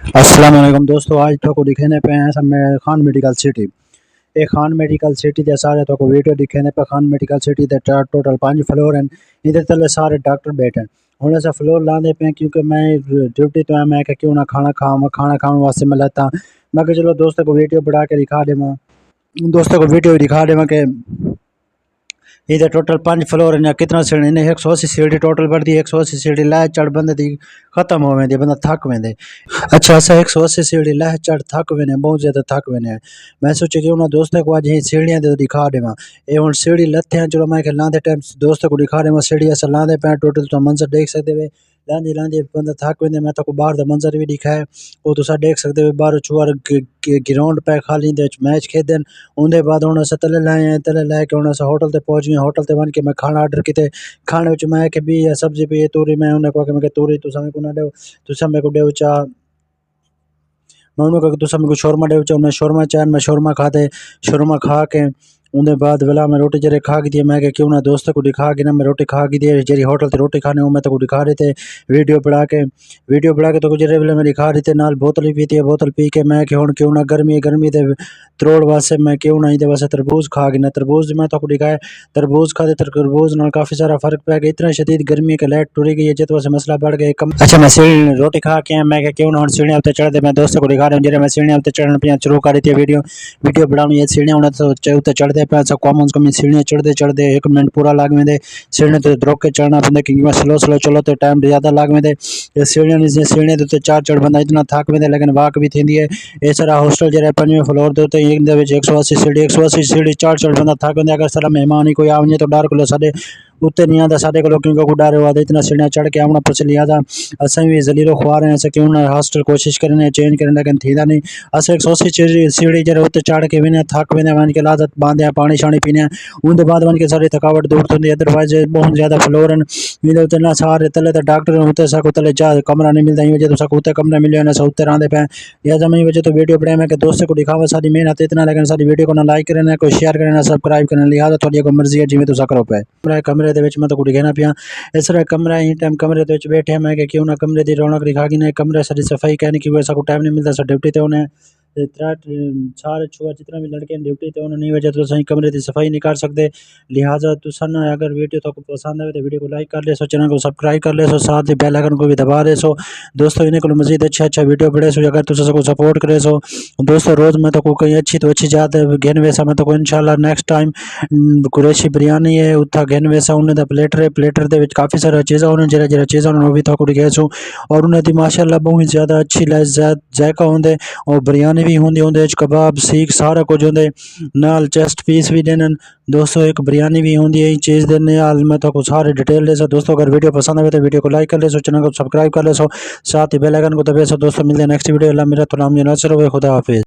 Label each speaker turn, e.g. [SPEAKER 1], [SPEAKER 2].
[SPEAKER 1] अस्सलाम वालेकुम दोस्तों, आज तो दिखाने पे हैं सब में खान मेडिकल सिटी। ये खान मेडिकल सिटी दे सारे तो वीडियो दिखाने पे खान मेडिकल सिटी दे टोटल 5 फ्लोर हैं। इधर तले सारे डॉक्टर बैठे हूँ ऐसा फ्लोर लाने पे क्योंकि मैं ड्यूटी तो है, मैं क्यों ना खाना खाऊँ, खाना खाने वास्ते मैं लेता मैं कि चलो दोस्तों को वीडियो बढ़ा के दिखा देवा, दोस्तों को वीडियो दिखा देवा कि इधर टोटल 5 फ्लोर है। कितना सीढ़ी ने 180 सीढ़ी टोटल बढ़ती 180 सीढ़ी लह चढ़ बंद दी खत्म हो वेंदी, बंदा थक वेंदे। अच्छा असा 180 सीढ़ी लह चढ़ थक वेने, बहुत ज्यादा थक वेने। मैं सोचे कि उन्होंने दोस्तों को आज ये सीढ़ियां दे दिखा देवा। ये हुन सीढ़ी लथे हैं, चलो मैं लांदे टाइम दोस्तों को दिखा देवा सीढ़ी अस लांदे पे टोटल तो मंजर देख सकते वे। लांदी लांदी बंदा थक वेंदे। मैं तो बाहर दा मंजर भी दिखाया वो तुसा देख सकते हो। बाहर चुआर ग्राउंड पे खाली दे मैच खेदन। उनके बाद हुन अस तले लाए हैं, तले लैके हुन अस होटल ते पहुंच गए। होटल ते बन के मैं खाना ऑर्डर किते। खाने विच मैं कि भी सब्जी भी तोरी मैं उन्हें कहा कि मैं तोरी तुसा मेरे को ना दो, तुसा मेरे को देओ चा। मैं उन्होंने कहा कि तुसा मेरे को शोरमा देओ चा। मैं शोरमा चाहन मैं शोरमा खाते, शोरमा खा के उनके बाद वेला मैं रोटी जरे खा के दिए। मैं क्यों ना दोस्तों को दिखा के ना मैं रोटी खा के दिए। जरी होटल ते रोटी खाने वो मैं तो दिखा रहे थे वीडियो बढ़ा के तो जरे वेले मैं दिखा रहे थे। नाल बोतल भी पीती है, बोतल पी के मैं क्यों ना गर्मी दे त्रोड़ वास्ते मैं क्यों ना इधे वास्ते तरबूज खा के ना तरबूज मैं तो दिखाया। तरबूज खाते तरबूज नाल काफी सारा फर्क पै गया। इतना शदीद गर्मी के लाइट टुरी गई है जित वास्ते मसला बढ़ गया। अच्छा मैं सीढ़ी रोटी खा के मैं क्यों ना सीढ़ियां उत्ते चढ़ते मैं दोस्तों को दिखा रहा हूँ। जरे मैं सीढ़ियां उत्ते चढ़न पे शुरू कर दी थी वीडियो बनानी है। सीढ़ियां उत्ते चढ़ते पे कॉमन कमी सीढ़ियां चढ़ते 1 मिनट पूरा लाग में सीढ़ियां तो रोक के चढ़ना पैंदा क्योंकि मैं स्लो चलो तो टाइम ज्यादा लाग में सीढ़ियां उत्ते चढ़ बंदा इतना थक वेंदे लेकिन वाक भी थी है। ये सारा हॉस्टल जरा 5वें फ्लोर दे उत्ते 180 सीढ़ी चढ़ बंदा थक वेंदे। अगर सारा मेहमान ही कोई आवे तो डर को साडे उत्ते नहीं आता, साडे को क्योंकि डर हुआ इतना सीढ़ियां चढ़ के आना पछ लिया था। असें भी जलीलो खुआ रहे हैं क्यों ना हॉस्टल कोशिश करने चेंज करने लेकिन थीदा नहीं। अस 180 सीढ़ी जरा उत्ते चढ़ के भी थक वेंदे वन के लादत बांधे पानी शानी पीने उनके बाद वन के सारी थकावट दूर होती। अदरवाइज बहुत ज्यादा फ्लोर हैं उत्ते ना सारे तले तो डॉक्टर उत्ते सको तले जा कमरा नहीं मिलता। वजह तो सको उत्ते कमरा मिले ना उत्ते रहा पे या जमी वजह तो वीडियो बनाया मैं कि दोस्तों को दिखावा सारी मेहनत इतना लेकिन सारी वीडियो को ना लाइक करना, कोई शेयर करना, सब्सक्राइब करना। लिहाजा थोड़ी कोई मर्जी है जिम्मे तुसा करो पे कमरे दे विच मैं तो दिखाना पिया। इस तरह कमरा ही टाइम कमरे दे विच बैठे मैं कि क्यों ना कमरे दी रौनक दिखा कि नहीं कमरे सारी सफाई कहने की वजह को टाइम नहीं मिलता। ड्यूटी ते उन्हें सारे छुआ जितना भी लड़के ड्यूटी ते उन्हें नहीं वजह तो सही कमरे की सफाई नहीं कर सकते। लिहाजा तुसा ना अगर वीडियो तो पसंद आए तो वीडियो को लाइक कर ले सो, चैनल को सब्सक्राइब कर ले सो, साथ ही बेल आइकन को भी दबा दे सो। दोस्तों इन्हें को मजीद अच्छा वीडियो बड़े सो अगर तुसा को सपोर्ट करे सो दोस्तों रोज मैं तो कोई अच्छी तो अच्छी जात घेन वैसा मैं तो इंशाल्लाह नेक्स्ट टाइम कुरैशी बिरयानी है उत्था घेन वैसा उन्हें दा प्लेटर दे विच काफ़ी सारा चीज़ा उन्हें जरा चीज़ा उन्होंने भी तो दिखे सो और उन्हें दी माशाल्लाह बहुत ज़्यादा अच्छी जायका होंगे और बिरयानी भी होंगी उनके कबाब सीख सारा कुछ होंगे नाल चेस्ट पीस भी देन दोस्तों। एक बिरयानी भी होंगी यही चीज़ देने हाल मैं तो सारे डिटेल ले सो। दोस्तों अगर वीडियो पसंद आए तो वीडियो को लाइक कर ले सो, चैनल को सब्सक्राइब कर ले सो, साथ ही बेल आइकन को दबे सो। दोस्तों मिलते हैं नेक्स्ट वीडियो। अल्लाह मेरा तो नाम नासिर हुए, खुदा हाफिज़।